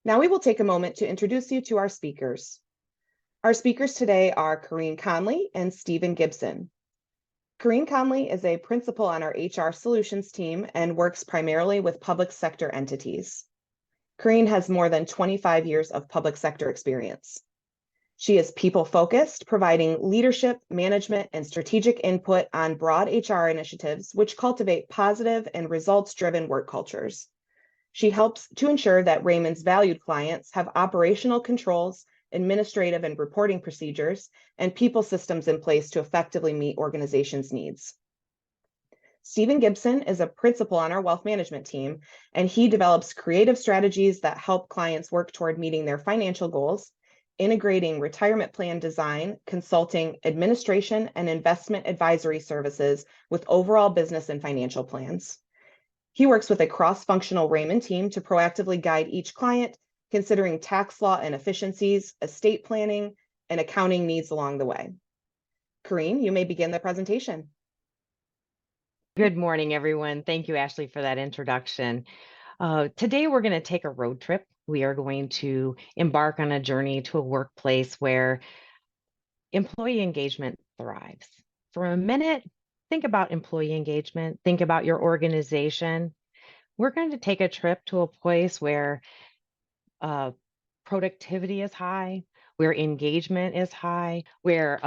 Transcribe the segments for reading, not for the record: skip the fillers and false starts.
Now we will take a moment to introduce you to our speakers. Our speakers today are Corrine Conley and Stephen Gibson. Corrine Conley is a principal on our HR solutions team and works primarily with public sector entities. Corrine has more than 25 years of public sector experience. She is people-focused, providing leadership, management, and strategic input on broad HR initiatives, which cultivate positive and results-driven work cultures. She helps to ensure that Raymond's valued clients have operational controls, administrative and reporting procedures, and people systems in place to effectively meet organizations' needs. Stephen Gibson is a principal on our wealth management team, and he develops creative strategies that help clients work toward meeting their financial goals, integrating retirement plan design, consulting, administration, and investment advisory services with overall business and financial plans. He works with a cross-functional Raymond team to proactively guide each client, considering tax law and efficiencies, estate planning, and accounting needs along the way. Corrine, you may begin the presentation. Good morning, everyone. Thank you, Ashley, for that introduction. Today, we're going to take a road trip. We are going to embark on a journey to a workplace where employee engagement thrives. For a minute, think about employee engagement. Think about your organization. We're going to take a trip to a place where productivity is high, where engagement is high, where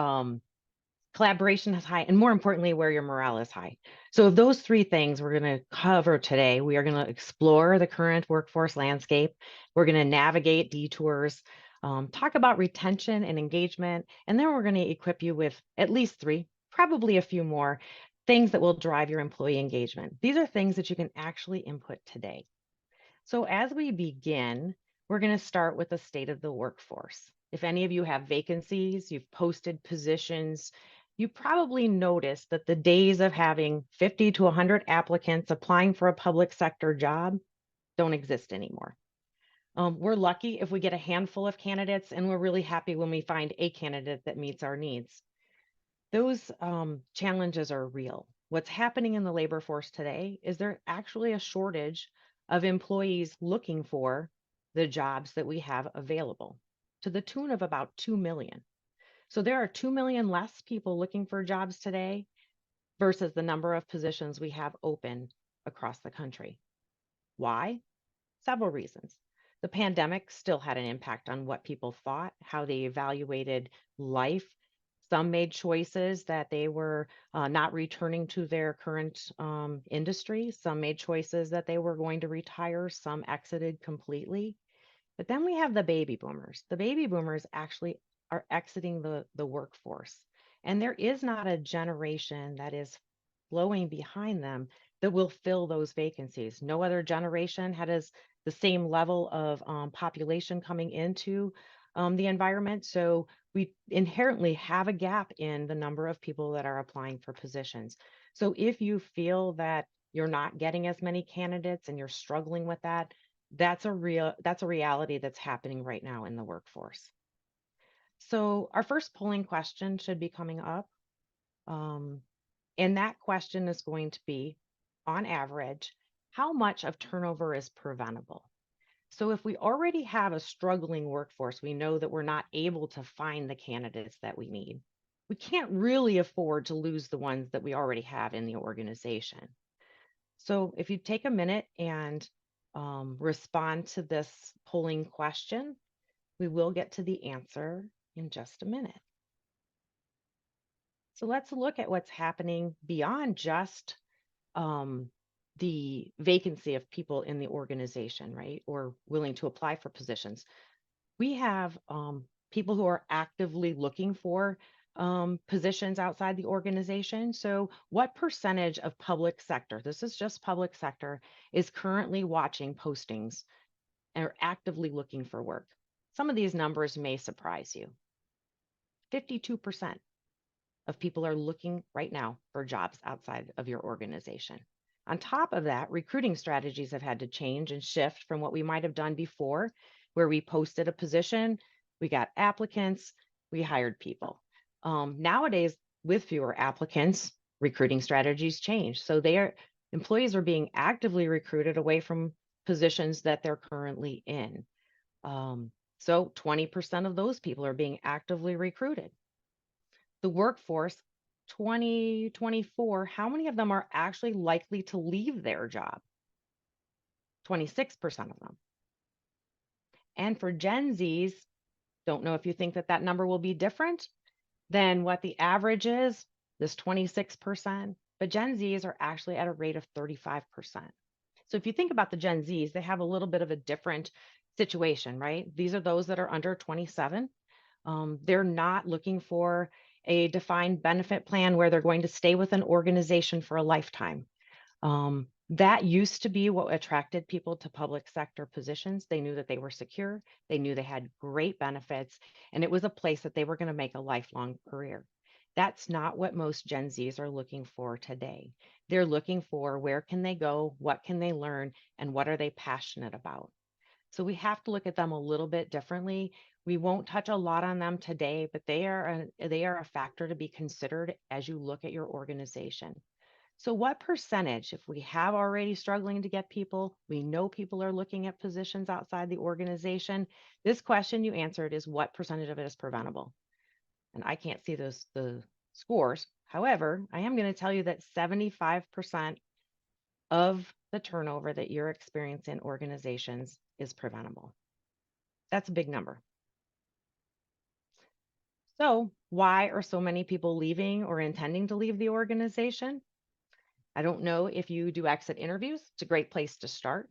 collaboration is high, and more importantly, where your morale is high. So those three things we're going to cover today. We are going to explore the current workforce landscape. We're going to navigate detours, talk about retention and engagement, and then we're going to equip you with at least three, probably a few more things that will drive your employee engagement. These are things that you can actually input today. So as we begin, we're going to start with the state of the workforce. If any of you have vacancies, you've posted positions, you probably noticed that the days of having 50 to 100 applicants applying for a public sector job don't exist anymore. We're lucky if we get a handful of candidates, and we're really happy when we find a candidate that meets our needs. Those challenges are real. What's happening in the labor force today is there actually a shortage of employees looking for the jobs that we have available, to the tune of about 2 million. So there are 2 million less people looking for jobs today versus the number of positions we have open across the country. Why? Several reasons. The pandemic still had an impact on what people thought, how they evaluated life. Some made choices that they were not returning to their current industry. Some made choices that they were going to retire. Some exited completely. But then we have the baby boomers. The baby boomers actually are exiting the workforce. And there is not a generation that is flowing behind them that will fill those vacancies. No other generation has the same level of population coming into the environment. So we inherently have a gap in the number of people that are applying for positions. So if you feel that you're not getting as many candidates and you're struggling with that, that's a reality that's happening right now in the workforce. So our first polling question should be coming up. And that question is going to be, on average, how much of turnover is preventable? So if we already have a struggling workforce, we know that we're not able to find the candidates that we need. We can't really afford to lose the ones that we already have in the organization. So if you take a minute and respond to this polling question, we will get to the answer in just a minute. So let's look at what's happening beyond just the vacancy of people in the organization, right? Or willing to apply for positions. We have people who are actively looking for positions outside the organization. So what percentage of public sector, this is just public sector, is currently watching postings and are actively looking for work? Some of these numbers may surprise you. 52% of people are looking right now for jobs outside of your organization. On top of that, recruiting strategies have had to change and shift from what we might have done before, where we posted a position, we got applicants, we hired people. Nowadays, with fewer applicants, recruiting strategies change. So employees are being actively recruited away from positions that they're currently in. So 20% of those people are being actively recruited. The workforce, 2024, how many of them are actually likely to leave their job? 26% of them. And for Gen Zs, don't know if you think that that number will be different than what the average is, this 26%, but Gen Zs are actually at a rate of 35%. So if you think about the Gen Zs, they have a little bit of a different situation, right? These are those that are under 27. They're not looking for a defined benefit plan where they're going to stay with an organization for a lifetime. That used to be what attracted people to public sector positions. They knew that they were secure, they knew they had great benefits, and it was a place that they were going to make a lifelong career. That's not what most Gen Zs are looking for today. They're looking for where can they go, what can they learn, and what are they passionate about. So we have to look at them a little bit differently. We won't touch a lot on them today, but they are a factor to be considered as you look at your organization. So what percentage, if we have already struggling to get people, we know people are looking at positions outside the organization. This question you answered is what percentage of it is preventable? And I can't see the scores. However, I am going to tell you that 75% of the turnover that you're experiencing in organizations is preventable. That's a big number. So why are so many people leaving or intending to leave the organization? I don't know if you do exit interviews. It's a great place to start.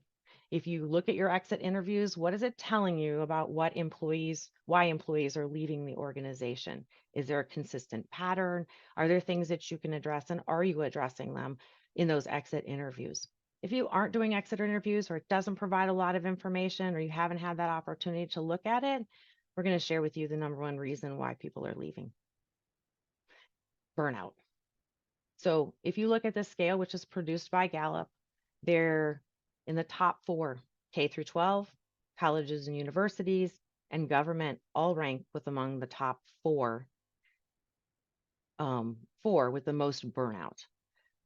If you look at your exit interviews, what is it telling you about why employees are leaving the organization? Is there a consistent pattern? Are there things that you can address, and are you addressing them in those exit interviews? If you aren't doing exit interviews or it doesn't provide a lot of information or you haven't had that opportunity to look at it, we're going to share with you the number one reason why people are leaving. Burnout. So if you look at this scale, which is produced by Gallup, they're in the top 4, K through 12, colleges and universities, and government all rank with among the top 4, 4 with the most burnout.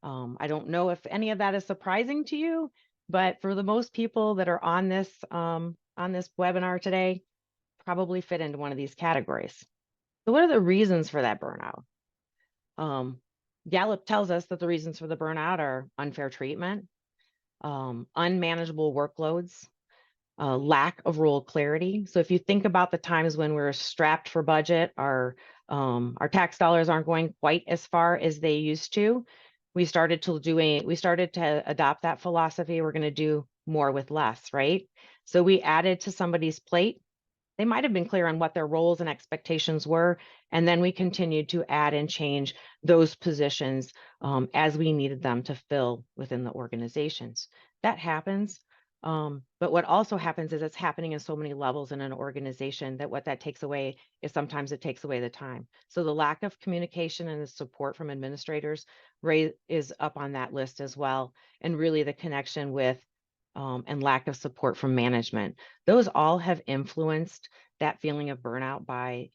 I don't know if any of that is surprising to you, but for the most people that are on this webinar today, probably fit into one of these categories. So what are the reasons for that burnout? Gallup tells us that the reasons for the burnout are unfair treatment, unmanageable workloads, lack of role clarity. So if you think about the times when we're strapped for budget, our tax dollars aren't going quite as far as they used to. We started to adopt that philosophy. We're going to do more with less, right? So we added to somebody's plate. They might have been clear on what their roles and expectations were, and then we continued to add and change those positions as we needed them to fill within the organizations. That happens. But what also happens is it's happening in so many levels in an organization that what that takes away is sometimes it takes away the time. So the lack of communication and the support from administrators is up on that list as well. And really the connection with and lack of support from management. Those all have influenced that feeling of burnout by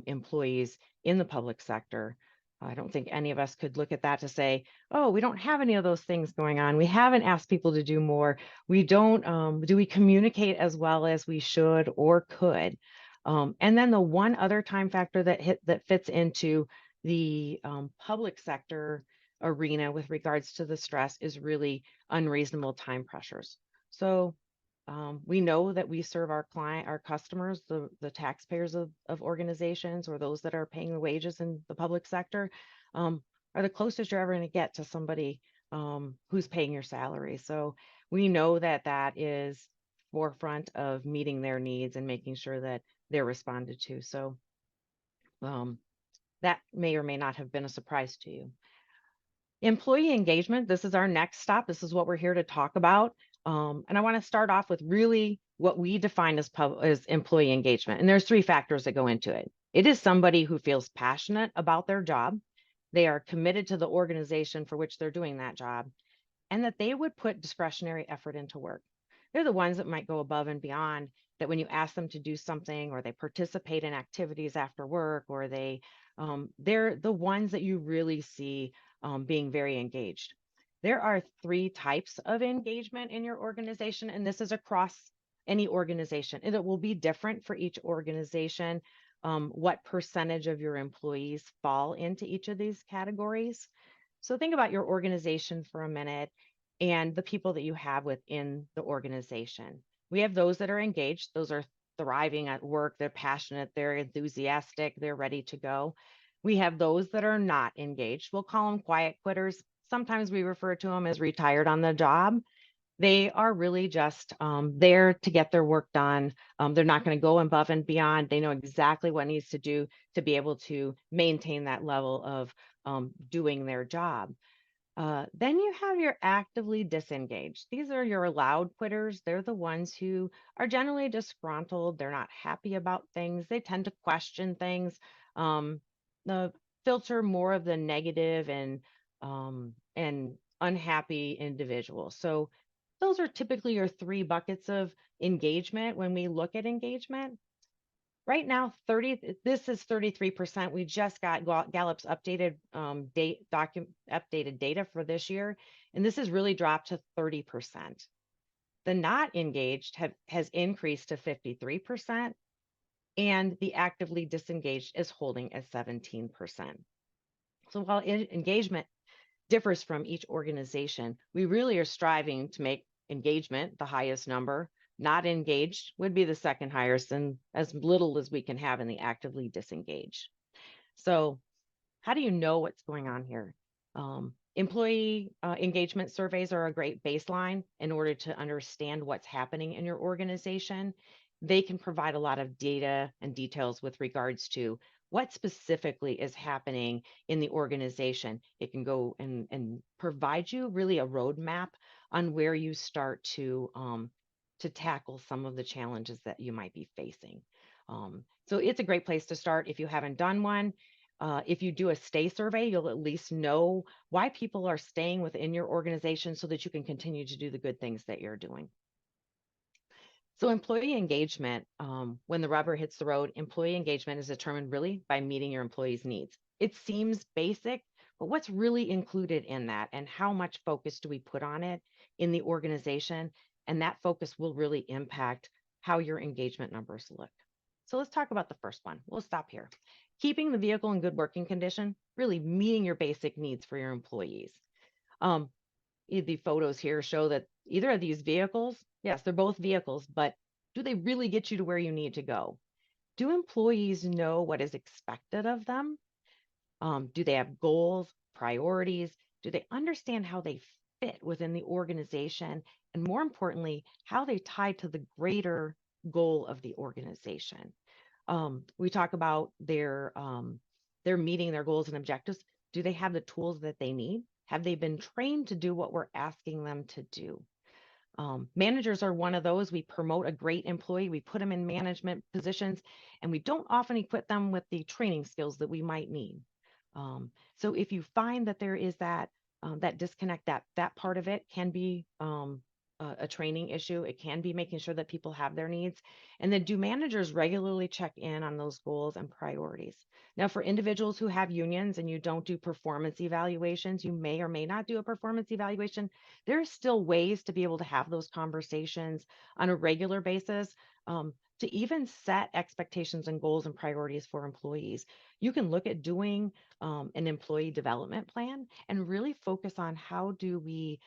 employees in the public sector. I don't think any of us could look at that to say, oh, we don't have any of those things going on. We haven't asked people to do more. We don't, do we communicate as well as we should or could? And then the one other time factor that fits into the public sector arena with regards to the stress is really unreasonable time pressures. So we know that we serve our customers, the taxpayers of organizations or those that are paying the wages in the public sector, are the closest you're ever going to get to somebody who's paying your salary. So we know that that is forefront of meeting their needs and making sure that they're responded to. So that may or may not have been a surprise to you. Employee engagement, this is our next stop. This is what we're here to talk about. And I want to start off with really what we define as employee engagement. And there's 3 factors that go into it. It is somebody who feels passionate about their job. They are committed to the organization for which they're doing that job, and that they would put discretionary effort into work. They're the ones that might go above and beyond, that when you ask them to do something or they participate in activities after work, or they're the ones that you really see being very engaged. There are 3 types of engagement in your organization, and this is across any organization. And it will be different for each organization, what percentage of your employees fall into each of these categories. So think about your organization for a minute and the people that you have within the organization. We have those that are engaged, those are thriving at work, they're passionate, they're enthusiastic, they're ready to go. We have those that are not engaged. We'll call them quiet quitters. Sometimes we refer to them as retired on the job. They are really just there to get their work done. They're not going to go above and beyond. They know exactly what needs to do to be able to maintain that level of doing their job. Then you have your actively disengaged. These are your loud quitters. They're the ones who are generally disgruntled. They're not happy about things. They tend to question things. Um, the filter more of the negative and unhappy individuals. So those are typically your three buckets of engagement when we look at engagement. Right now, this is 33%. We just got Gallup's updated updated data for this year, and this has really dropped to 30%. The not engaged has increased to 53%, and the actively disengaged is holding at 17%. So while engagement differs from each organization, we really are striving to make engagement the highest number. Not engaged would be the second highest, and as little as we can have in the actively disengaged. So how do you know what's going on here? Employee engagement surveys are a great baseline in order to understand what's happening in your organization. They can provide a lot of data and details with regards to what specifically is happening in the organization. It can go and provide you really a roadmap on where you start to tackle some of the challenges that you might be facing. So it's a great place to start if you haven't done one. If you do a stay survey, you'll at least know why people are staying within your organization so that you can continue to do the good things that you're doing. So employee engagement, when the rubber hits the road, employee engagement is determined really by meeting your employees' needs. It seems basic, but what's really included in that and how much focus do we put on it in the organization? And that focus will really impact how your engagement numbers look. So let's talk about the first one. We'll stop here. Keeping the vehicle in good working condition, really meeting your basic needs for your employees. The photos here show that either of these vehicles, yes, they're both vehicles, but do they really get you to where you need to go? Do employees know what is expected of them? Do they have goals, priorities? Do they understand how they fit within the organization? And more importantly, how they tie to the greater goal of the organization. We talk about their meeting their goals and objectives. Do they have the tools that they need? Have they been trained to do what we're asking them to do? Managers are one of those. We promote a great employee, we put them in management positions, and we don't often equip them with the training skills that we might need. So if you find that there is that disconnect, that part of it can be a training issue. It can be making sure that people have their needs. And then do managers regularly check in on those goals and priorities? Now, for individuals who have unions and you don't do performance evaluations, you may or may not do a performance evaluation. There are still ways to be able to have those conversations on a regular basis, to even set expectations and goals and priorities for employees. You can look at doing an employee development plan and really focus on how do we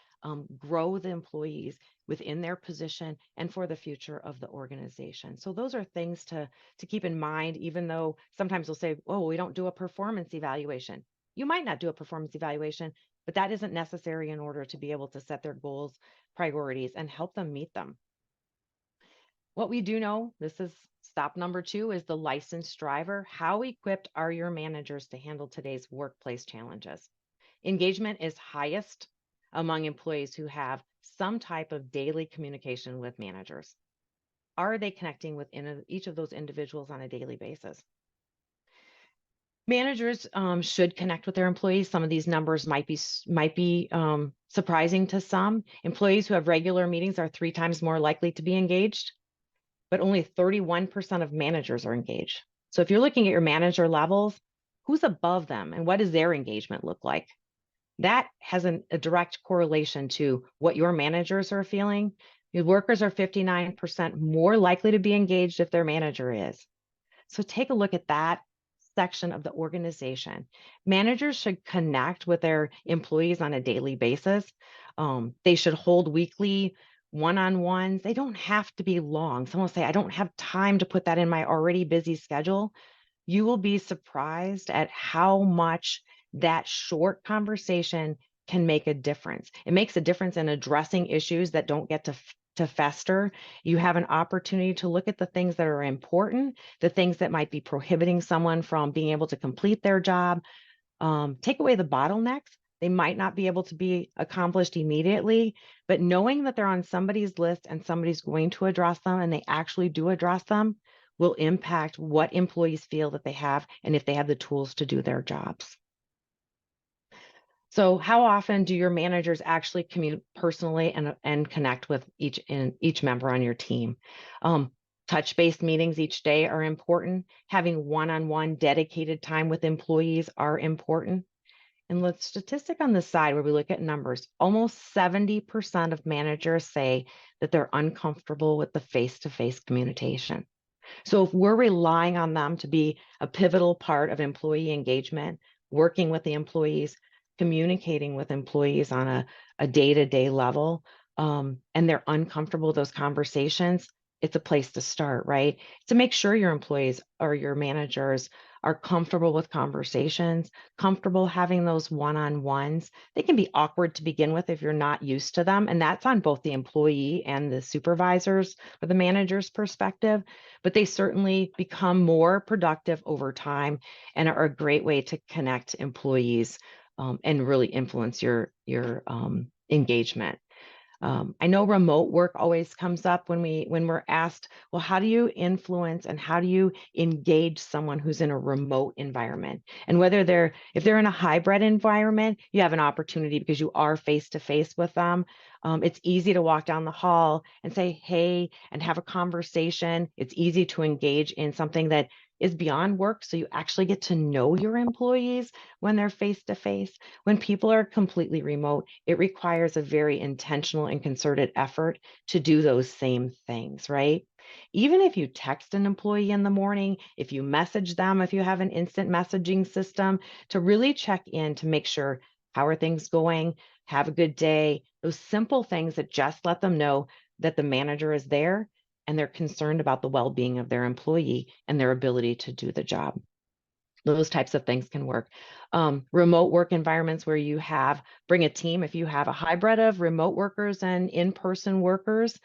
grow the employees within their position and for the future of the organization. So those are things to keep in mind, even though sometimes we'll say, oh, we don't do a performance evaluation. You might not do a performance evaluation, but that isn't necessary in order to be able to set their goals, priorities, and help them meet them. What we do know, this is stop number 2, is the licensed driver. How equipped are your managers to handle today's workplace challenges? Engagement is highest among employees who have some type of daily communication with managers. Are they connecting with each of those individuals on a daily basis? Managers should connect with their employees. Some of these numbers might be surprising to some. Employees who have regular meetings are 3 times more likely to be engaged, but only 31% of managers are engaged. So if you're looking at your manager levels, who's above them and what does their engagement look like? That has a direct correlation to what your managers are feeling, Your workers are 59% more likely to be engaged if their manager is. So take a look at that section of the organization. Managers should connect with their employees on a daily basis. They should hold weekly one-on-ones. They don't have to be long. Someone will say, I don't have time to put that in my already busy schedule. You will be surprised at how much that short conversation can make a difference. It makes a difference in addressing issues that don't get to fester. You have an opportunity to look at the things that are important, the things that might be prohibiting someone from being able to complete their job. Take away the bottlenecks. They might not be able to be accomplished immediately, but knowing that they're on somebody's list and somebody's going to address them and they actually do address them will impact what employees feel that they have and if they have the tools to do their jobs. So how often do your managers actually commute personally and connect with each member on your team? Touch-based meetings each day are important. Having one-on-one dedicated time with employees are important. And the statistic on the side where we look at numbers, almost 70% of managers say that they're uncomfortable with the face-to-face communication. So if we're relying on them to be a pivotal part of employee engagement, working with the employees, communicating with employees on a day-to-day level, and they're uncomfortable with those conversations, it's a place to start, right? To make sure your employees or your managers are comfortable with conversations, comfortable having those one-on-ones. They can be awkward to begin with if you're not used to them. And that's on both the employee and the supervisors or the manager's perspective, but they certainly become more productive over time and are a great way to connect employees and really influence your engagement. I know remote work always comes up when we're asked, well, how do you influence and how do you engage someone who's in a remote environment? And if they're in a hybrid environment, you have an opportunity because you are face to face with them. It's easy to walk down the hall and say, hey, and have a conversation. It's easy to engage in something that is beyond work. So you actually get to know your employees when they're face to face. When people are completely remote, it requires a very intentional and concerted effort to do those same things, right? Even if you text an employee in the morning, if you message them, if you have an instant messaging system, to really check in to make sure, how are things going? Have a good day. Those simple things that just let them know that the manager is there and they're concerned about the well-being of their employee and their ability to do the job. Those types of things can work. Remote work environments where you bring a team, if you have a hybrid of remote workers and in-person workers,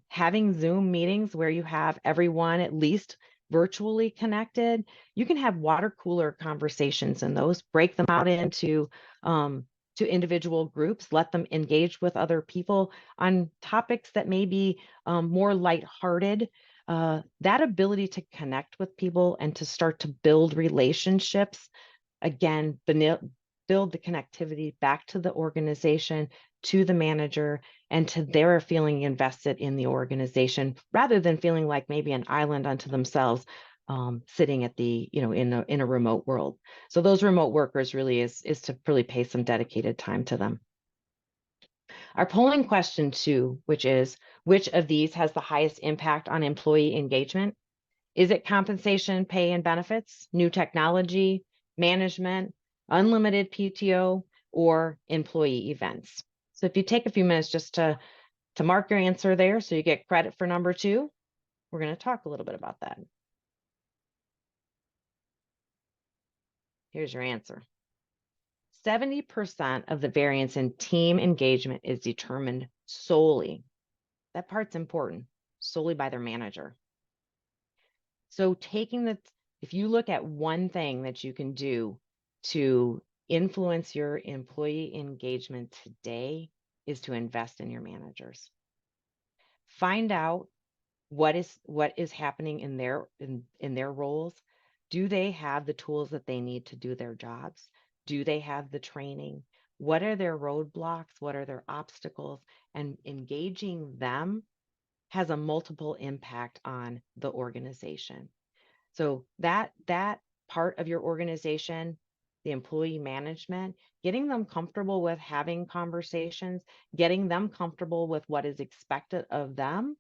having Zoom meetings where you have everyone at least virtually connected, you can have water cooler conversations in those, break them out into to individual groups, let them engage with other people on topics that may be more lighthearted. That ability to connect with people and to start to build relationships, again, build the connectivity back to the organization, to the manager, and to their feeling invested in the organization, rather than feeling like maybe an island unto themselves, sitting at in a remote world. So those remote workers really is to really pay some dedicated time to them. Our polling question 2, which is, which of these has the highest impact on employee engagement? Is it compensation, pay, and benefits, new technology, management, unlimited PTO, or employee events? So if you take a few minutes just to mark your answer there so you get credit for number 2, we're going to talk a little bit about that. Here's your answer. 70% of the variance in team engagement is determined solely, that part's important, solely by their manager. So if you look at one thing that you can do to influence your employee engagement today is to invest in your managers. Find out what is happening in their roles. Do they have the tools that they need to do their jobs? Do they have the training? What are their roadblocks? What are their obstacles? And engaging them has a multiple impact on the organization. So that part of your organization, the employee management, getting them comfortable with having conversations, getting them comfortable with what is expected of them,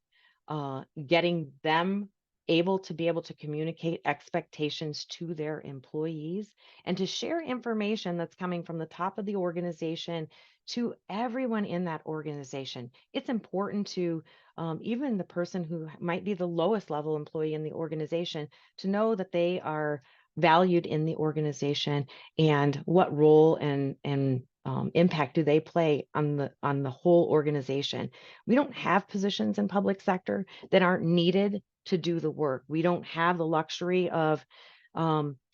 getting them able to communicate expectations to their employees and to share information that's coming from the top of the organization to everyone in that organization. It's important to even the person who might be the lowest level employee in the organization to know that they are valued in the organization and what role and impact do they play on the whole organization. We don't have positions in public sector that aren't needed to do the work. We don't have the luxury of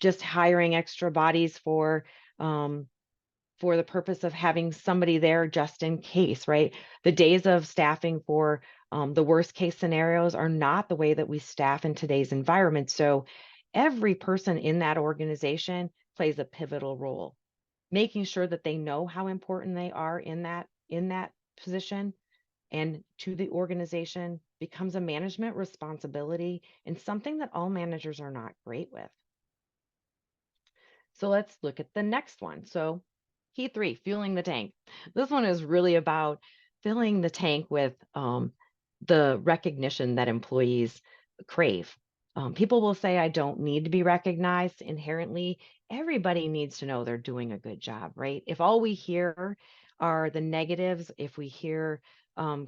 just hiring extra bodies for the purpose of having somebody there just in case, right? The days of staffing for the worst case scenarios are not the way that we staff in today's environment. So every person in that organization plays a pivotal role, making sure that they know how important they are in that position and to the organization becomes a management responsibility and something that all managers are not great with. So let's look at the next one. So key three, fueling the tank. This one is really about filling the tank with the recognition that employees crave. People will say, I don't need to be recognized inherently. Everybody needs to know they're doing a good job, right? If all we hear are the negatives, if we hear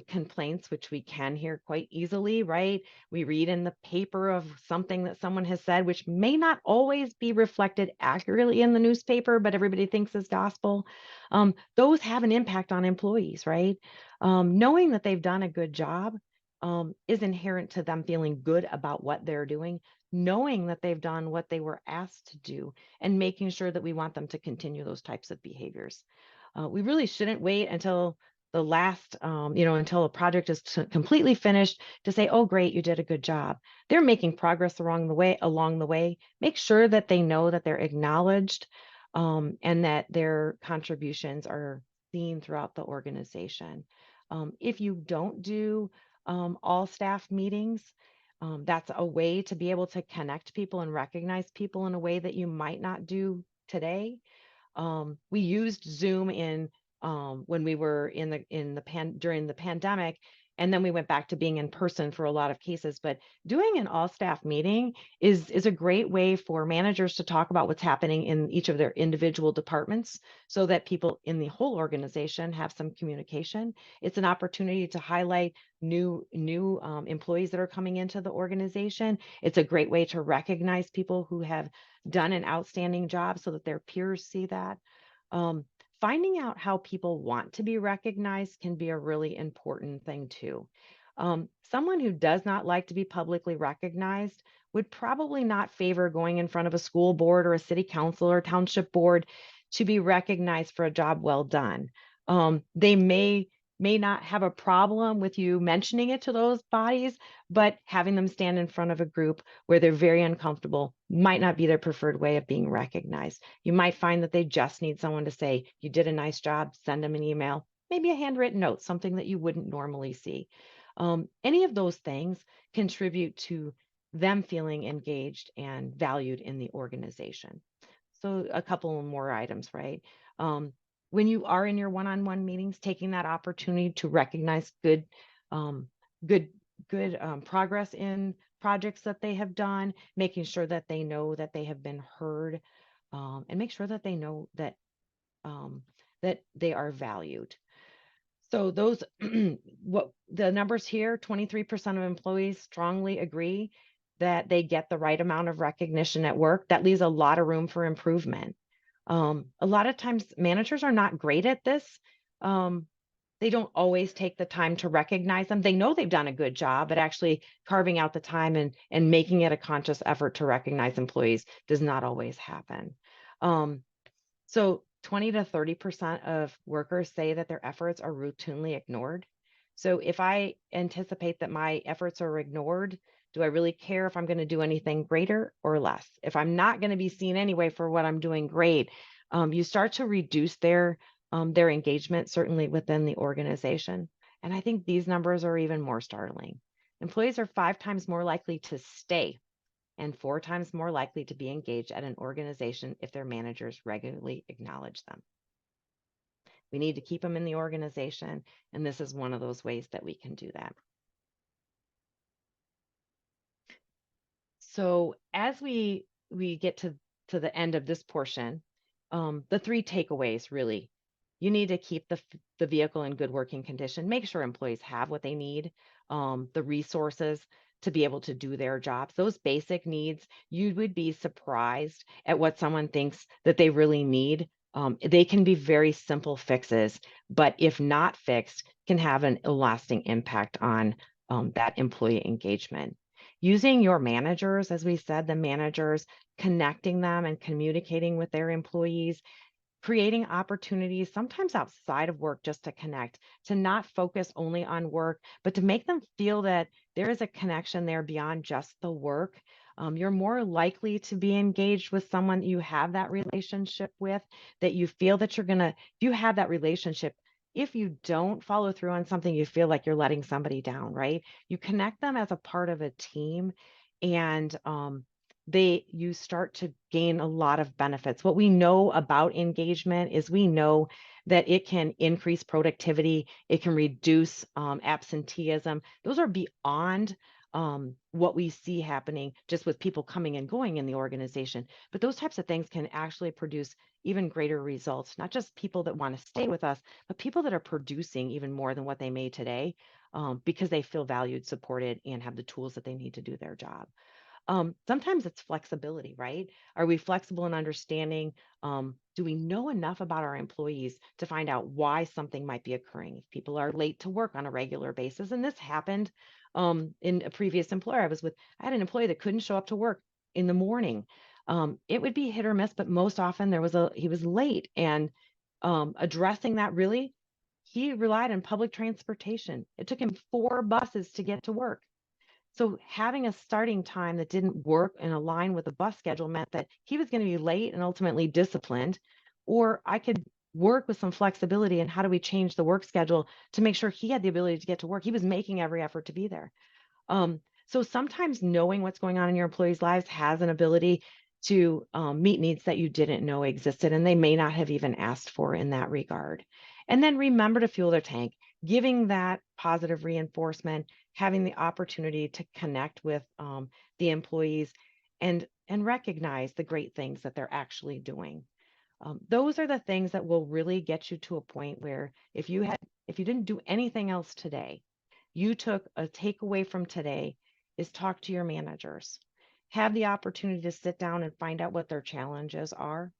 complaints, which we can hear quite easily, right? We read in the paper of something that someone has said, which may not always be reflected accurately in the newspaper, but everybody thinks is gospel. Those have an impact on employees, right? Knowing that they've done a good job is inherent to them feeling good about what they're doing, knowing that they've done what they were asked to do, and making sure that we want them to continue those types of behaviors. We really shouldn't wait until the last, until a project is completely finished to say, oh, great, you did a good job. They're making progress along the way. Make sure that they know that they're acknowledged and that their contributions are seen throughout the organization. If you don't do all staff meetings, that's a way to be able to connect people and recognize people in a way that you might not do today. We used Zoom in when we were during the pandemic, and then we went back to being in person for a lot of cases. But doing an all staff meeting is a great way for managers to talk about what's happening in each of their individual departments, so that people in the whole organization have some communication. It's an opportunity to highlight new employees that are coming into the organization. It's a great way to recognize people who have done an outstanding job so that their peers see that. Um, Finding out how people want to be recognized can be a really important thing too. Someone who does not like to be publicly recognized would probably not favor going in front of a school board or a city council or township board to be recognized for a job well done. They may not have a problem with you mentioning it to those bodies, but having them stand in front of a group where they're very uncomfortable might not be their preferred way of being recognized. You might find that they just need someone to say, you did a nice job, send them an email, maybe a handwritten note, something that you wouldn't normally see. Any of those things contribute to them feeling engaged and valued in the organization. So a couple more items, right? When you are in your one-on-one meetings, taking that opportunity to recognize um, good, good progress in projects that they have done, making sure that they know that they have been heard, and make sure that they know um, that they are valued. So those, what the numbers here, 23% of employees strongly agree that they get the right amount of recognition at work. That leaves a lot of room for improvement. A lot of times managers are not great at this. They don't always take the time to recognize them. They know they've done a good job, but actually carving out the time and making it a conscious effort to recognize employees does not always happen. So 20 to 30% of workers say that their efforts are routinely ignored. So if I anticipate that my efforts are ignored, do I really care if I'm going to do anything greater or less? If I'm not going to be seen anyway for what I'm doing great, you start to reduce their engagement, certainly within the organization. And I think these numbers are even more startling. Employees are 5 times more likely to stay and 4 times more likely to be engaged at an organization if their managers regularly acknowledge them. We need to keep them in the organization, and this is one of those ways that we can do that. So as we get to the end of this portion, the 3 takeaways really: you need to keep the vehicle in good working condition. Make sure employees have what they need, the resources to be able to do their jobs. Those basic needs, you would be surprised at what someone thinks that they really need. They can be very simple fixes, but if not fixed, can have a lasting impact on that employee engagement. Using your managers, as we said, the managers, connecting them and communicating with their employees, creating opportunities, sometimes outside of work, just to connect, to not focus only on work, but to make them feel that there is a connection there beyond just the work. You're more likely to be engaged with someone you have that relationship with, that you feel that if you have that relationship, if you don't follow through on something, you feel like you're letting somebody down, right? You connect them as a part of a team, and you start to gain a lot of benefits. What we know about engagement is we know that it can increase productivity, it can reduce absenteeism. Those are beyond what we see happening just with people coming and going in the organization. But those types of things can actually produce even greater results, not just people that want to stay with us, but people that are producing even more than what they made today, because they feel valued, supported, and have the tools that they need to do their job. Sometimes it's flexibility, right? Are we flexible in understanding? Do we know enough about our employees to find out why something might be occurring? If people are late to work on a regular basis, and this happened in a previous employer I was with, I had an employee that couldn't show up to work in the morning. It would be hit or miss, but most often he was late, and addressing that, really, he relied on public transportation. It took him 4 buses to get to work. So having a starting time that didn't work and align with the bus schedule meant that he was going to be late and ultimately disciplined. Or I could work with some flexibility, and how do we change the work schedule to make sure he had the ability to get to work? He was making every effort to be there. So sometimes knowing what's going on in your employees' lives has an ability to meet needs that you didn't know existed, and they may not have even asked for in that regard. And then remember to fuel their tank, giving that positive reinforcement, having the opportunity to connect with the employees, and recognize the great things that they're actually doing. Those are the things that will really get you to a point where if you didn't do anything else today, you took a takeaway from today is talk to your managers. Have the opportunity to sit down and find out what their challenges are.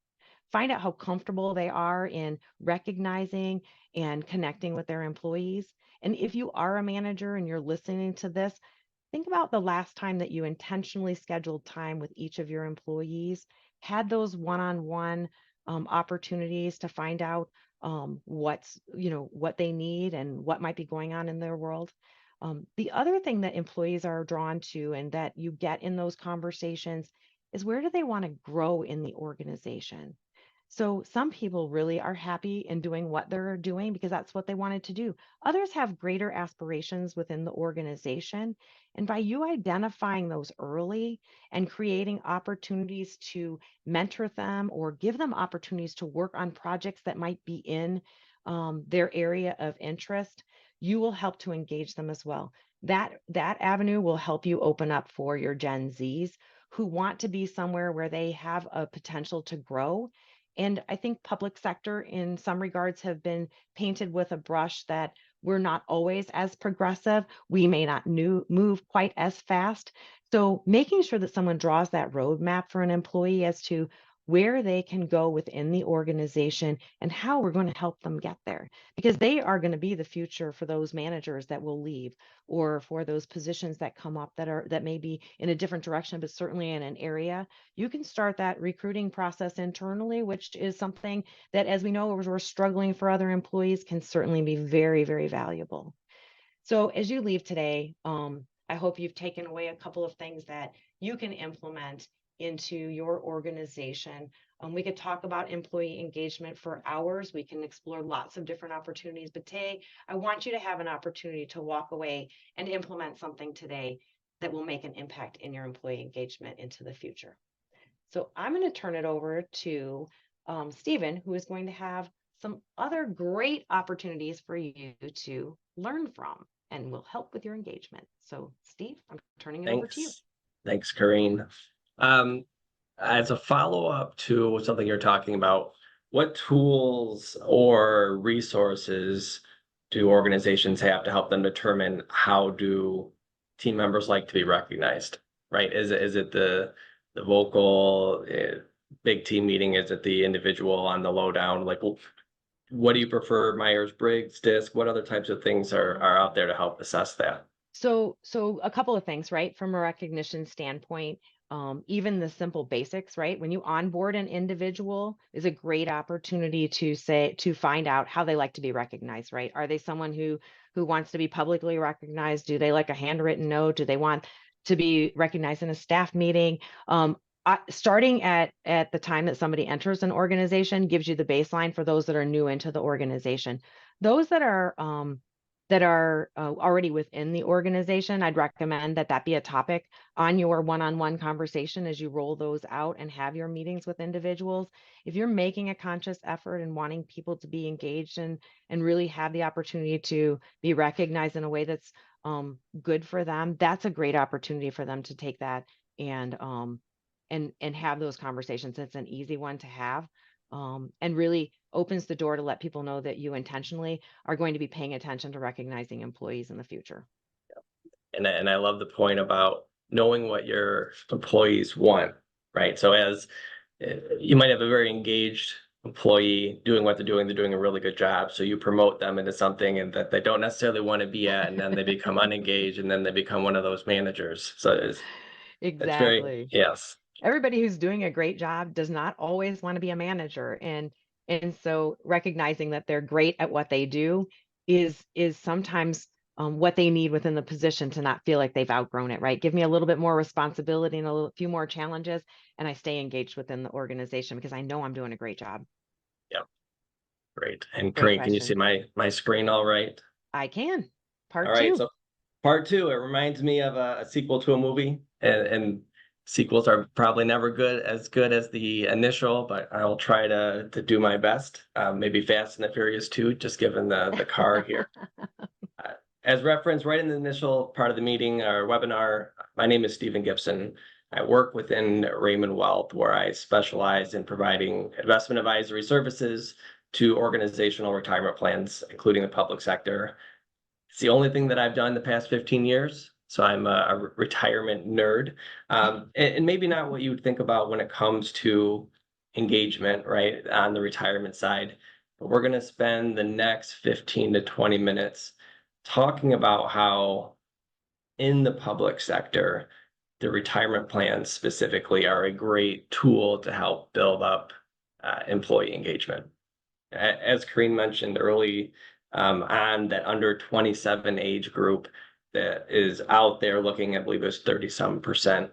Find out how comfortable they are in recognizing and connecting with their employees. And if you are a manager and you're listening to this, think about the last time that you intentionally scheduled time with each of your employees, had those one-on-one opportunities to find out what they need and what might be going on in their world. The other thing that employees are drawn to and that you get in those conversations is, where do they want to grow in the organization? So some people really are happy in doing what they're doing because that's what they wanted to do. Others have greater aspirations within the organization. And by you identifying those early and creating opportunities to mentor them or give them opportunities to work on projects that might be in their area of interest, you will help to engage them as well. That avenue will help you open up for your Gen Zs who want to be somewhere where they have a potential to grow. And I think public sector in some regards have been painted with a brush that we're not always as progressive. We may not move quite as fast. So making sure that someone draws that roadmap for an employee as to where they can go within the organization and how we're going to help them get there, because they are going to be the future for those managers that will leave, or for those positions that come up that may be in a different direction, but certainly in an area. You can start that recruiting process internally, which is something that, as we know, we're struggling for other employees, can certainly be very, very valuable. So as you leave today, I hope you've taken away a couple of things that you can implement into your organization. We could talk about employee engagement for hours. We can explore lots of different opportunities, but today I want you to have an opportunity to walk away and implement something today that will make an impact in your employee engagement into the future. So I'm going to turn it over to Stephen, who is going to have some other great opportunities for you to learn from and will help with your engagement. So Steve, I'm turning it over to you. Thanks, Corrine. As a follow-up to something you're talking about, what tools or resources do organizations have to help them determine how do team members like to be recognized, right? Is it the vocal big team meeting? Is it the individual on the lowdown? Like, what do you prefer, Myers-Briggs, DISC? What other types of things are out there to help assess that? So a couple of things, right? From a recognition standpoint, even the simple basics, right? When you onboard an individual is a great opportunity to find out how they like to be recognized, right? Are they someone who wants to be publicly recognized? Do they like a handwritten note? Do they want to be recognized in a staff meeting? Starting at the time that somebody enters an organization gives you the baseline for those that are new into the organization. Those that are already within the organization, I'd recommend that be a topic on your one-on-one conversation as you roll those out and have your meetings with individuals. If you're making a conscious effort and wanting people to be engaged and really have the opportunity to be recognized in a way that's good for them, that's a great opportunity for them to take that and have those conversations. It's an easy one to have. And really opens the door to let people know that you intentionally are going to be paying attention to recognizing employees in the future. And I love the point about knowing what your employees want, right? So as you might have a very engaged employee doing what they're doing a really good job. So you promote them into something and that they don't necessarily want to be at, and then they become unengaged, and then they become one of those managers. So it's very, Exactly. yes. Everybody who's doing a great job does not always want to be a manager, and so recognizing that they're great at what they do is sometimes what they need within the position to not feel like they've outgrown it, right? Give me a little bit more responsibility and few more challenges, and I stay engaged within the organization because I know I'm doing a great job. Yep. Great. And Great Corinne, can you see question. my screen all right? I can. All Part right. two. So part two, it reminds me of a sequel to a movie, and sequels are probably never good as the initial, but I will try to do my best. Maybe Fast and the Furious 2, just given the car here. As referenced right in the initial part of the meeting or webinar, my name is Stephen Gibson. I work within Raymond Wealth, where I specialize in providing investment advisory services to organizational retirement plans, including the public sector. It's the only thing that I've done the past 15 years. So I'm a retirement nerd. And maybe not what you would think about when it comes to engagement, right, on the retirement side. But we're going to spend the next 15 to 20 minutes talking about how in the public sector, the retirement plans specifically are a great tool to help build up employee engagement. As Corrine mentioned early on, that under 27 age group that is out there looking, I believe it was 30-some%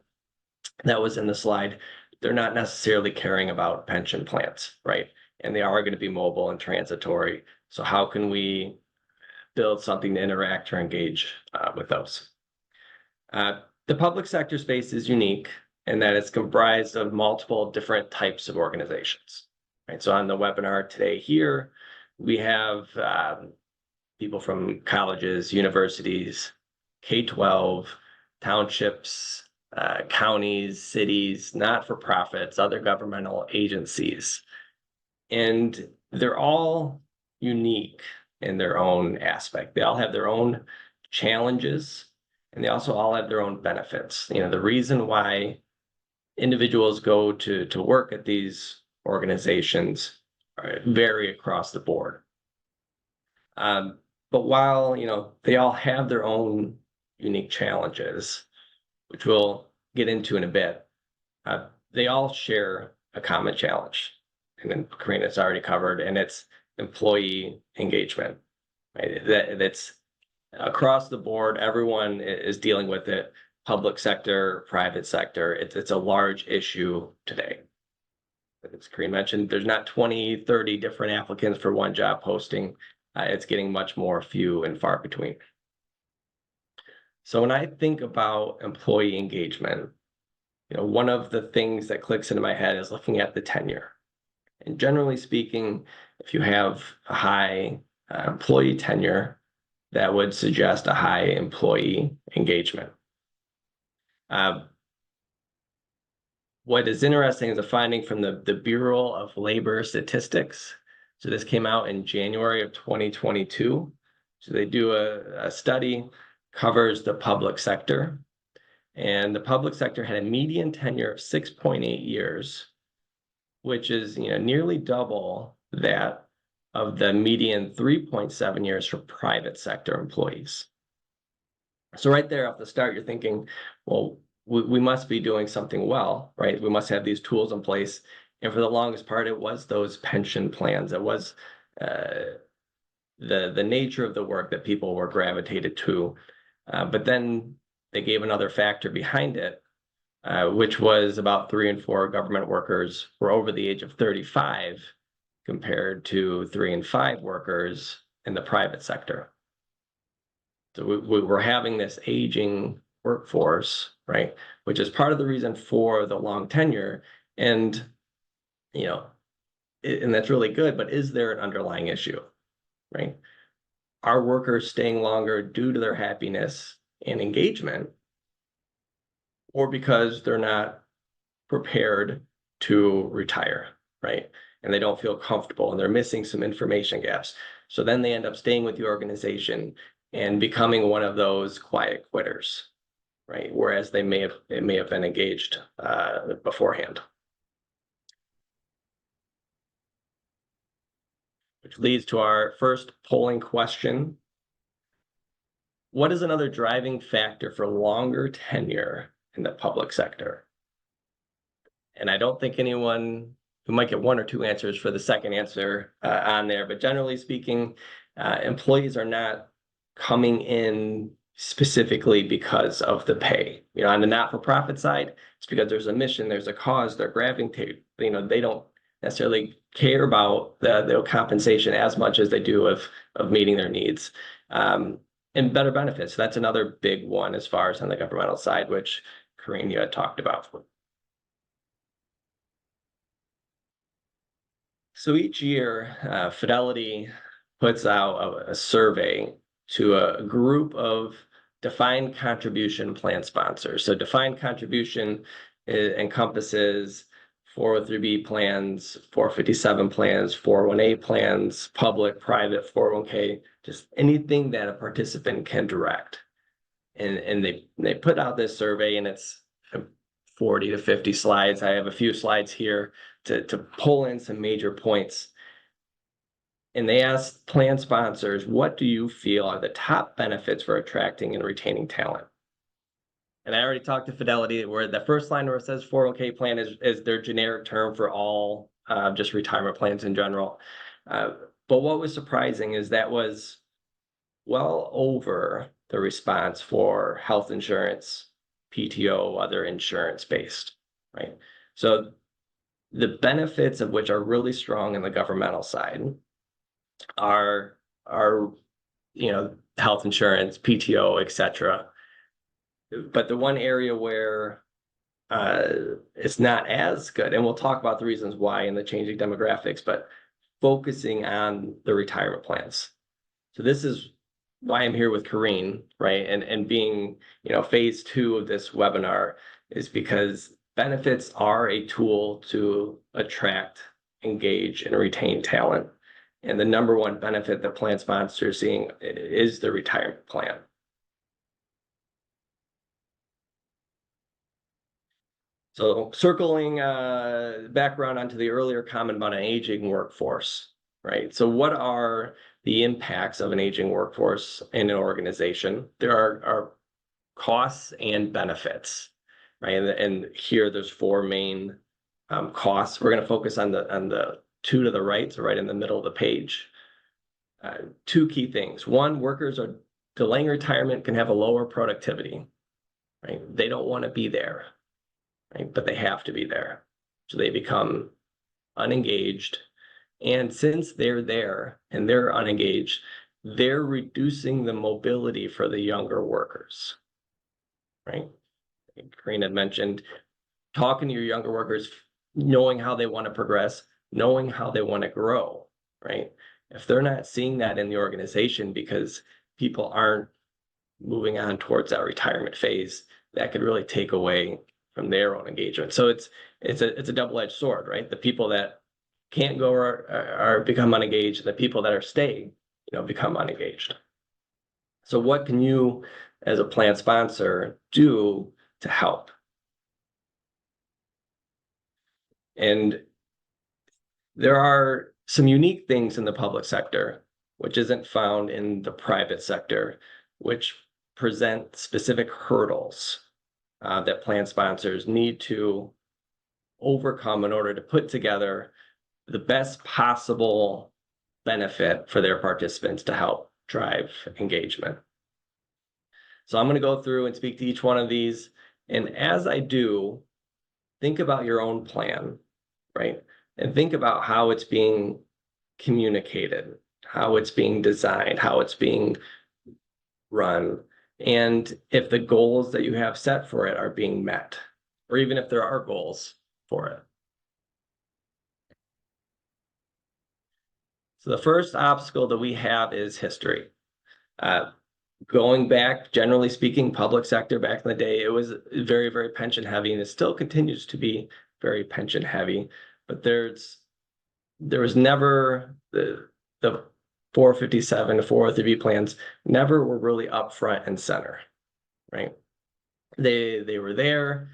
that was in the slide, they're not necessarily caring about pension plans, right? And they are going to be mobile and transitory. So how can we build something to interact or engage with those? The public sector space is unique in that it's comprised of multiple different types of organizations. Right. So on the webinar today here, we have people from colleges, universities, K-12, townships, counties, cities, not-for-profits, other governmental agencies. And they're all unique in their own aspect. They all have their own challenges, and they also all have their own benefits. You know, the reason why individuals go to work at these organizations vary across the board. But while, you know, they all have their own unique challenges, which we'll get into in a bit, they all share a common challenge. And then Karina's already covered, and it's employee engagement. Right? That's across the board. Everyone is dealing with it. Public sector, private sector. It's a large issue today. As Karine mentioned, there's not 20, 30 different applicants for one job posting. It's getting much more few and far between. So when I think about employee engagement, one of the things that clicks into my head is looking at the tenure. And generally speaking, if you have a high employee tenure, that would suggest a high employee engagement. What is interesting is a finding from the Bureau of Labor Statistics. So this came out in January of 2022. So they do a study, covers the public sector. And the public sector had a median tenure of 6.8 years, which is nearly double that of the median 3.7 years for private sector employees. So right there off the start, you're thinking, well, we must be doing something well, right? We must have these tools in place. And for the longest part, it was those pension plans. It was the nature of the work that people were gravitated to. But then they gave another factor behind it, which was about 3 in 4 government workers were over the age of 35 compared to 3 in 5 workers in the private sector. So we're having this aging workforce, right? Which is part of the reason for the long tenure. And, and that's really good, but is there an underlying issue, right? Are workers staying longer due to their happiness and engagement, or because they're not prepared to retire, right? And they don't feel comfortable and they're missing some information gaps. So then they end up staying with the organization and becoming one of those quiet quitters, right? Whereas they may have been engaged beforehand. Which leads to our first polling question. What is another driving factor for longer tenure in the public sector? And I don't think anyone who might get 1 or 2 answers for the second answer on there, but generally speaking, employees are not coming in specifically because of the pay. On the not-for-profit side, it's because there's a mission, there's a cause, they're gravitating. They don't necessarily care about the compensation as much as they do of meeting their needs. And better benefits. That's another big one as far as on the governmental side, which Corinne, you had talked about. So each year, Fidelity puts out a survey to a group of defined contribution plan sponsors. So defined contribution encompasses 403B plans, 457 plans, 401A plans, public, private, 401K, just anything that a participant can direct. And they put out this survey, and it's 40 to 50 slides. I have a few slides here to pull in some major points. And they asked plan sponsors, what do you feel are the top benefits for attracting and retaining talent? And I already talked to Fidelity, where the first line where it says 401k plan is their generic term for all just retirement plans in general. But what was surprising is that was well over the response for health insurance, PTO, other insurance-based, right? So the benefits of which are really strong in the governmental side are health insurance, PTO, etc. But the one area where it's not as good, and we'll talk about the reasons why in the changing demographics, but focusing on the retirement plans. So this is why I'm here with Corinne, right? And being, phase 2 of this webinar is because benefits are a tool to attract, engage, and retain talent. And the number one benefit that plan sponsors are seeing is the retirement plan. So circling background onto the earlier comment about an aging workforce, right? So what are the impacts of an aging workforce in an organization? There are costs and benefits, right? And here there's 4 main costs. We're going to focus on the 2 to the right, so right in the middle of the page. 2 key things. 1, workers are delaying retirement can have a lower productivity, right? They don't want to be there, right? But they have to be there. So they become unengaged. And since they're there and they're unengaged, they're reducing the mobility for the younger workers. right? Corinne had mentioned talking to your younger workers, knowing how they want to progress, knowing how they want to grow, right? If they're not seeing that in the organization because people aren't moving on towards that retirement phase, that could really take away from their own engagement. So it's a double-edged sword, right? The people that can't go are become unengaged, the people that are staying, become unengaged. So what can you, as a plan sponsor, do to help? And there are some unique things in the public sector, which isn't found in the private sector, which present specific hurdles that plan sponsors need to overcome in order to put together the best possible benefit for their participants to help drive engagement. So I'm going to go through and speak to each one of these. And as I do, think about your own plan, right? And think about how it's being communicated, how it's being designed, how it's being run, and if the goals that you have set for it are being met, or even if there are goals for it. So the first obstacle that we have is history. Going back, generally speaking, public sector back in the day, it was very, very pension heavy, and it still continues to be very pension heavy. But there was never the 457 to 403B plans never were really up front and center, right? They were there.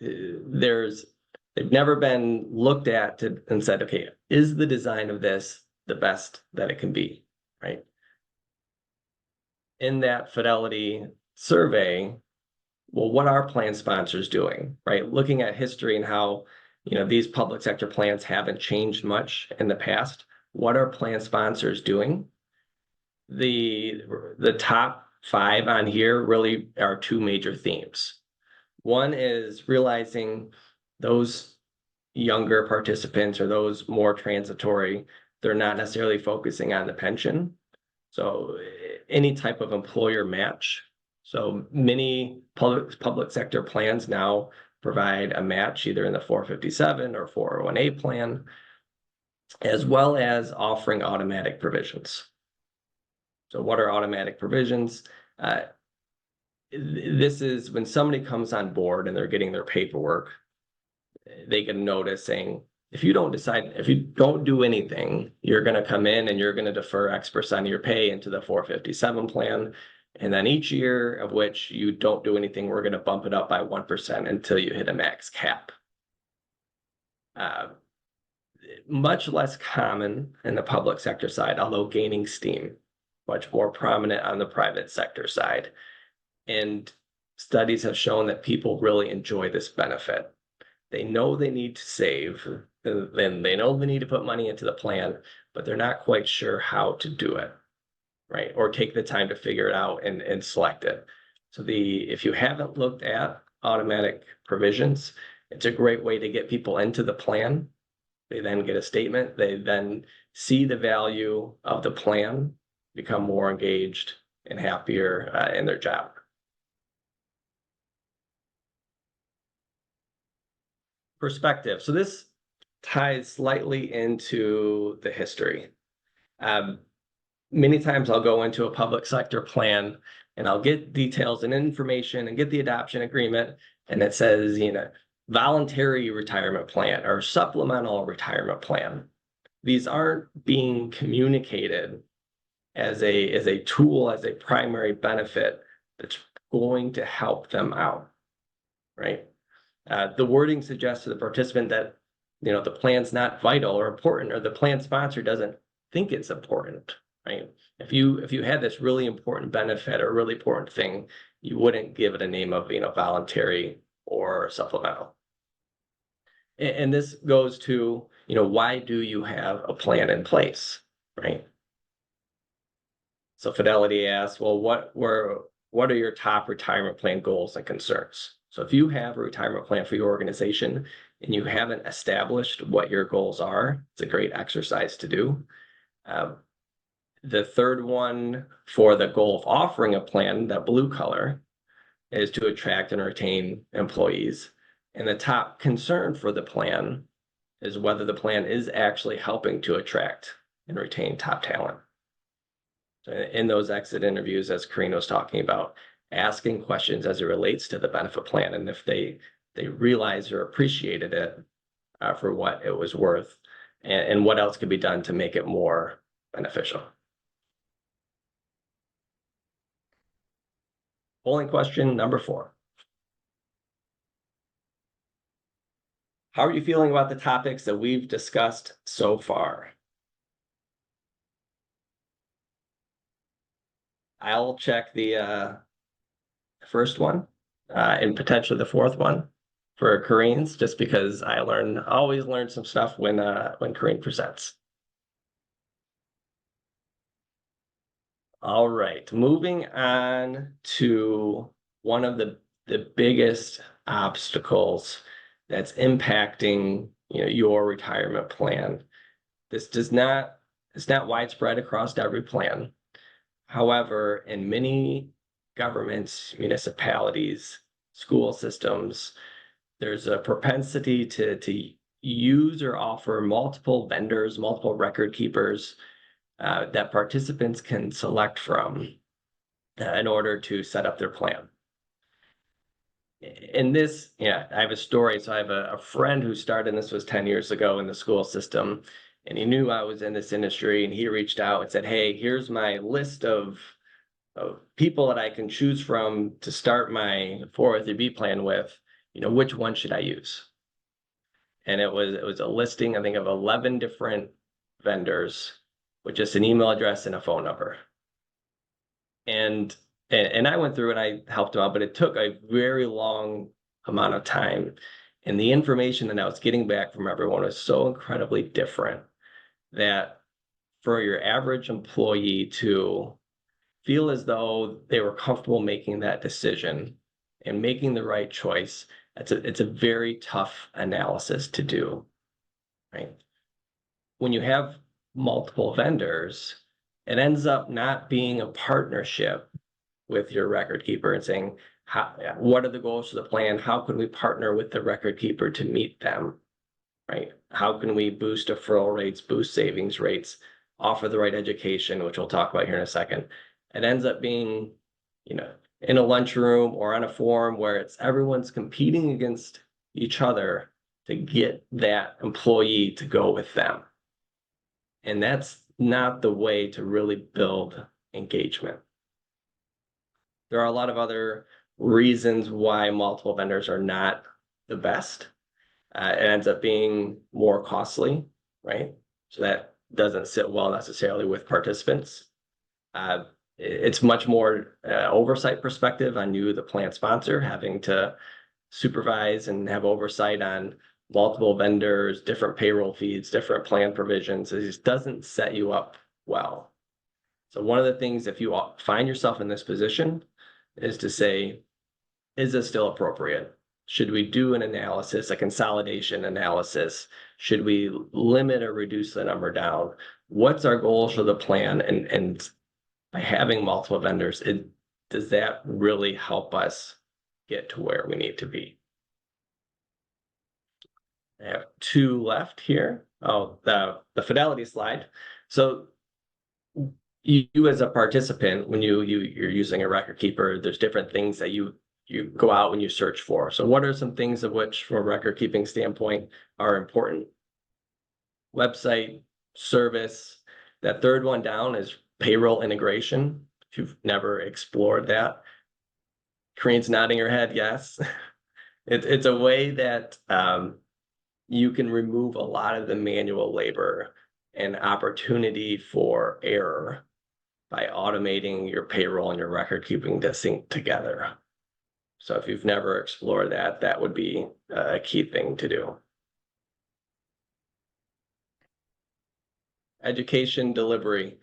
They've never been looked at and said, okay, is the design of this the best that it can be, right? In that fidelity survey, well, what are plan sponsors doing, right? Looking at history and how, these public sector plans haven't changed much in the past. What are plan sponsors doing? The top 5 on here really are 2 major themes. One is realizing those younger participants or those more transitory, they're not necessarily focusing on the pension. So any type of employer match. So many public sector plans now provide a match either in the 457 or 401A plan, as well as offering automatic provisions. So what are automatic provisions? This is when somebody comes on board and they're getting their paperwork, they get a notice saying, if you don't do anything, you're going to come in and you're going to defer X% of your pay into the 457 plan. And then each year of which you don't do anything, we're going to bump it up by 1% until you hit a max cap. Much less common in the public sector side, although gaining steam, much more prominent on the private sector side. And studies have shown that people really enjoy this benefit. They know they need to save, and they know they need to put money into the plan, but they're not quite sure how to do it, right? Or take the time to figure it out and select it. So if you haven't looked at automatic provisions, it's a great way to get people into the plan. They then get a statement. They then see the value of the plan, become more engaged and happier in their job. Perspective. So this ties slightly into the history. Many times I'll go into a public sector plan and I'll get details and information and get the adoption agreement, and it says, voluntary retirement plan or supplemental retirement plan. These aren't being communicated as a tool, as a primary benefit that's going to help them out, right? The wording suggests to the participant that, the plan's not vital or important, or the plan sponsor doesn't think it's important, right? If you had this really important benefit or really important thing, you wouldn't give it a name of, voluntary or supplemental. And this goes to, why do you have a plan in place, right? So Fidelity asks, well, what are your top retirement plan goals and concerns? So if you have a retirement plan for your organization and you haven't established what your goals are, it's a great exercise to do. The third one for the goal of offering a plan, that blue color, is to attract and retain employees. And the top concern for the plan is whether the plan is actually helping to attract and retain top talent. So in those exit interviews, as Karina was talking about, asking questions as it relates to the benefit plan, and if they realized or appreciated it for what it was worth, and what else could be done to make it more beneficial. Polling question number 4. How are you feeling about the topics that we've discussed so far? I'll check the first one and potentially the fourth one for Kareen's, just because I always learn some stuff when Kareen presents. All right, moving on to one of the biggest obstacles that's impacting your retirement plan. It's not widespread across every plan. However, in many governments, municipalities, school systems, there's a propensity to use or offer multiple vendors, multiple record keepers that participants can select from in order to set up their plan. In this, I have a story. So I have a friend who started, and this was 10 years ago in the school system, and he knew I was in this industry, and he reached out and said, hey, here's my list of people that I can choose from to start my 403B plan with, which one should I use? And it was a listing, I think, of 11 different vendors with just an email address and a phone number. And I went through and I helped him out, but it took a very long amount of time. And the information that I was getting back from everyone was so incredibly different that for your average employee to feel as though they were comfortable making that decision and making the right choice, it's a very tough analysis to do, right? When you have multiple vendors, it ends up not being a partnership with your record keeper and saying, what are the goals for the plan? How can we partner with the record keeper to meet them, right? How can we boost deferral rates, boost savings rates, offer the right education, which we'll talk about here in a second. It ends up being, in a lunchroom or on a forum where everyone's competing against each other to get that employee to go with them. And that's not the way to really build engagement. There are a lot of other reasons why multiple vendors are not the best. It ends up being more costly, right? So that doesn't sit well necessarily with participants. It's much more oversight perspective on you, the plan sponsor, having to supervise and have oversight on multiple vendors, different payroll feeds, different plan provisions. It just doesn't set you up well. So one of the things, if you find yourself in this position, is to say, is this still appropriate? Should we do an analysis, a consolidation analysis? Should we limit or reduce the number down? What's our goals for the plan? And by having multiple vendors, does that really help us get to where we need to be? I have 2 left here. Oh, the fidelity slide. So you as a participant, when you're using a record keeper, there's different things that you go out when you search for. So what are some things of which, from a record keeping standpoint, are important? Website, service. That third one down is payroll integration. If you've never explored that, Kareen's nodding her head, yes. It's a way that you can remove a lot of the manual labor and opportunity for error by automating your payroll and your record keeping to sync together. So if you've never explored that, that would be a key thing to do. Education delivery.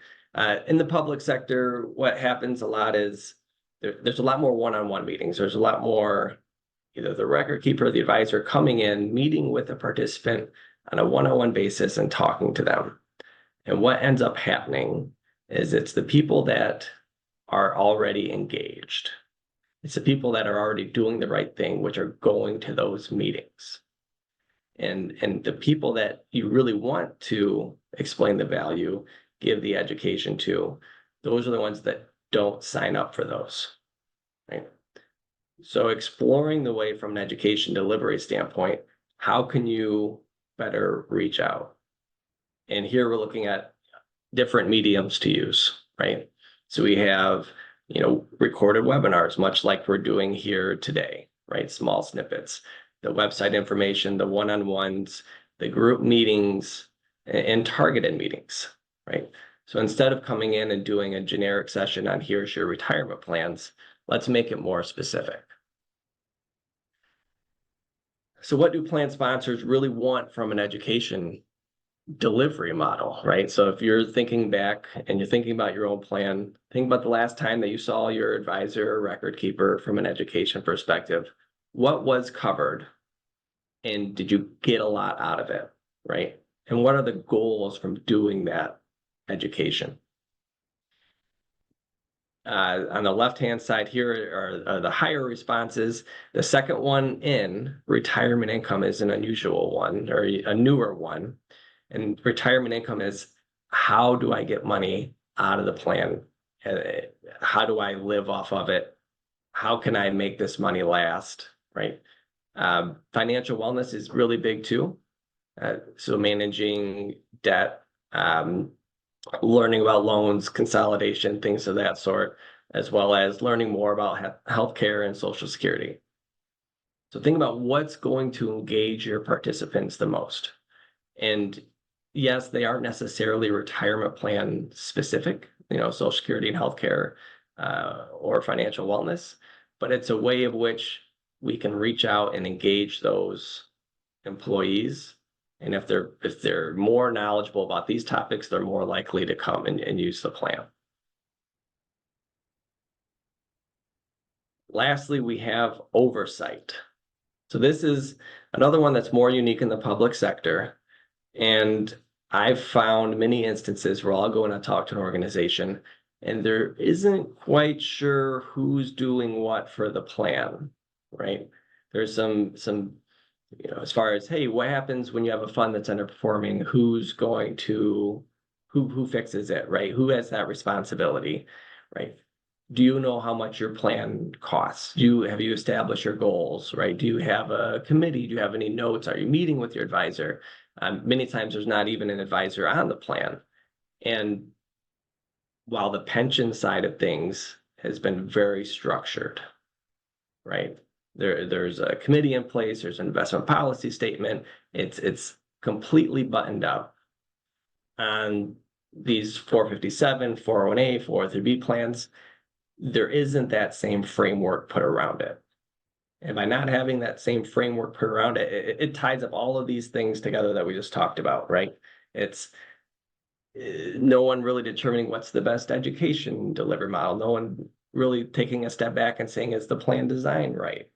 In the public sector, what happens a lot is there's a lot more one-on-one meetings. There's a lot more either the record keeper or the advisor coming in, meeting with a participant on a one-on-one basis and talking to them. And what ends up happening is it's the people that are already engaged. It's the people that are already doing the right thing, which are going to those meetings. And the people that you really want to explain the value, give the education to, those are the ones that don't sign up for those, right? So exploring the way from an education delivery standpoint, how can you better reach out? And here we're looking at different mediums to use, right? So we have, recorded webinars, much like we're doing here today, right? Small snippets, the website information, the one-on-ones, the group meetings, and targeted meetings, right? So instead of coming in and doing a generic session on here's your retirement plans, let's make it more specific. So what do plan sponsors really want from an education delivery model, right? So if you're thinking back and you're thinking about your own plan, think about the last time that you saw your advisor or record keeper from an education perspective. What was covered and did you get a lot out of it, right? And what are the goals from doing that education? On the left-hand side here are the higher responses. The second one in retirement income is an unusual one or a newer one. And retirement income is how do I get money out of the plan? How do I live off of it? How can I make this money last, right? Financial wellness is really big too. So managing debt, learning about loans, consolidation, things of that sort, as well as learning more about healthcare and Social Security. So think about what's going to engage your participants the most. And yes, they aren't necessarily retirement plan specific, Social Security and healthcare or financial wellness, but it's a way of which we can reach out and engage those employees. And if they're more knowledgeable about these topics, they're more likely to come and use the plan. Lastly, we have oversight. So this is another one that's more unique in the public sector. And I've found many instances where I'll go and I'll talk to an organization and there isn't quite sure who's doing what for the plan, right? There's some as far as, hey, what happens when you have a fund that's underperforming? Who's going to, who fixes it, right? Who has that responsibility, right? Do you know how much your plan costs? Have you established your goals, right? Do you have a committee? Do you have any notes? Are you meeting with your advisor? Many times there's not even an advisor on the plan. And while the pension side of things has been very structured, right? There's a committee in place, there's an investment policy statement, it's completely buttoned up. On these 457, 401A, 403B plans, there isn't that same framework put around it. And by not having that same framework put around it, it ties up all of these things together that we just talked about, right? It's no one really determining what's the best education delivery model. No one really taking a step back and saying, is the plan designed right?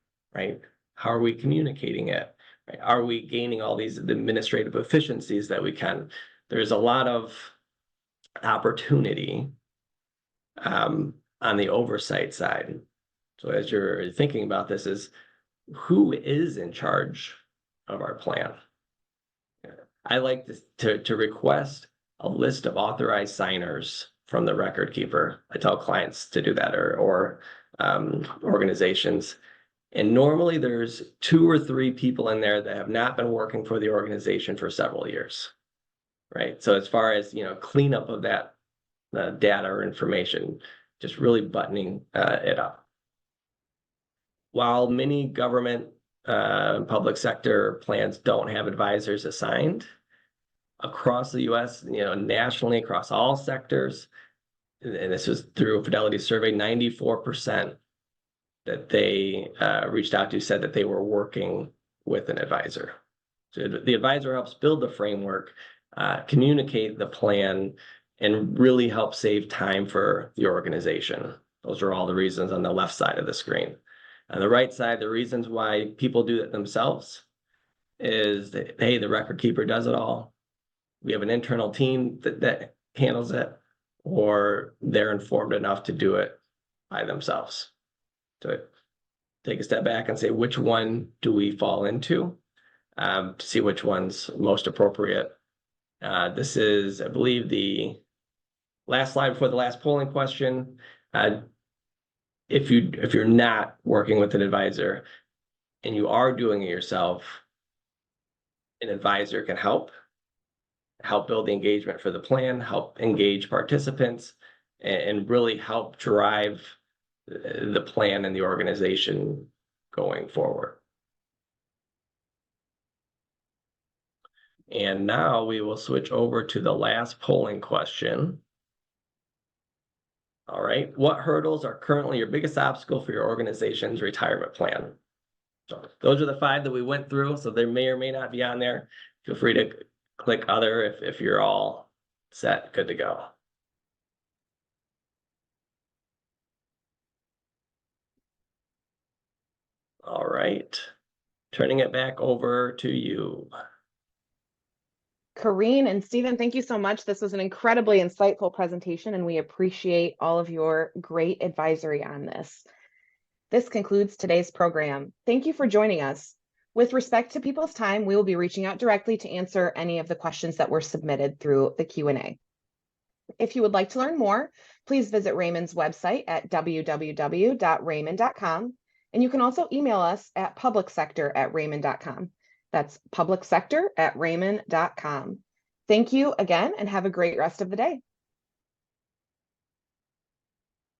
How are we communicating it? Right? Are we gaining all these administrative efficiencies that we can? There's a lot of opportunity on the oversight side. So as you're thinking about this, is who is in charge of our plan? I like to request a list of authorized signers from the record keeper. I tell clients to do that or organizations. And normally there's 2 or 3 people in there that have not been working for the organization for several years, right? So as far as, cleanup of that data or information, just really buttoning it up. While many government public sector plans don't have advisors assigned, across the US, nationally across all sectors, and this was through a Fidelity survey, 94% that they reached out to said that they were working with an advisor. So the advisor helps build the framework, communicate the plan, and really help save time for the organization. Those are all the reasons on the left side of the screen. On the right side, the reasons why people do it themselves is that, hey, the record keeper does it all. We have an internal team that handles it, or they're informed enough to do it by themselves. To take a step back and say, which one do we fall into? To see which one's most appropriate. This is, I believe, the last slide before the last polling question. If you're not working with an advisor and you are doing it yourself, an advisor can help build the engagement for the plan, help engage participants, and really help drive the plan and the organization going forward. And now we will switch over to the last polling question. All right, what hurdles are currently your biggest obstacle for your organization's retirement plan? So those are the 5 that we went through, so they may or may not be on there. Feel free to click other if you're all set, good to go. All right, turning it back over to you. Corrine and Stephen, thank you so much. This was an incredibly insightful presentation, and we appreciate all of your great advisory on this. This concludes today's program. Thank you for joining us. With respect to people's time, we will be reaching out directly to answer any of the questions that were submitted through the Q&A. If you would like to learn more, please visit Raymond's website at www.raymond.com. And you can also email us at publicsector@raymond.com. That's publicsector@raymond.com. Thank you again and have a great rest of the day.